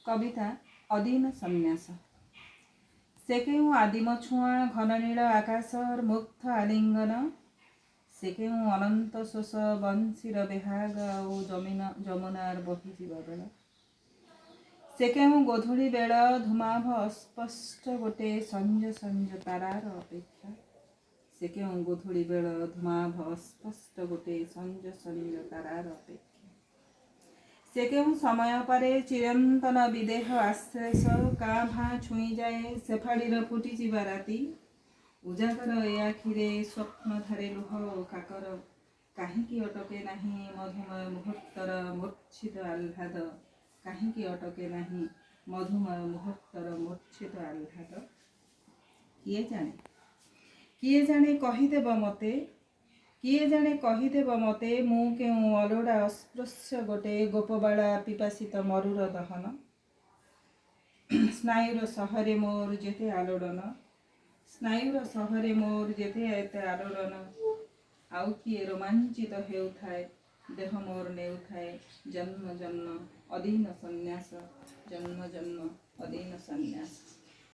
कविता अधीन सन्यास। से केउँ आदिम छुआ घन नील आकाशर मुग्ध आलिंगन, से केउँ अनंत शोष बंशीर बेहाग आउ जमुनार बही जीवा बेल, से केउँ गोधूली बेल धूमाभ अस्पष्ट गोटे संज संज तारार अपेक्षा, से केउँ गोधूली बेल धूमाभ अस्पष्ट गोटे संज संज तारार अपेक्षा, से केउँ समय पारे चिरंतन विदेह आश्लेष काँ भाँ छुई जाए सेफाड़ीर फुटी जीवा राति, उजागर ए आखिरे स्वप्न धारे लुह काकर, काहींकी अटके नाही मधुमय मुहूर्तर मूर्छित आह्लाद, काहींकी अटके नाही मधुमय मुहूर्तर मूर्छित आह्लाद। किए जाने कहीदेव मते, किए जाने कहीदेव मते मु केउँ अलोड़ा अस्पृश्य गोटे गोपबाला पिपासित मरुर दहन, स्नायुर सहरे मोर जेते आलोड़न, स्नायुर सहरे मोर जेते एते आलोड़न, आउ किए रोमांचित हेउथाए देह मोर नेउथाए जन्म जन्म अधीन सन्यास, जन्म जन्म अधीन सन्यास।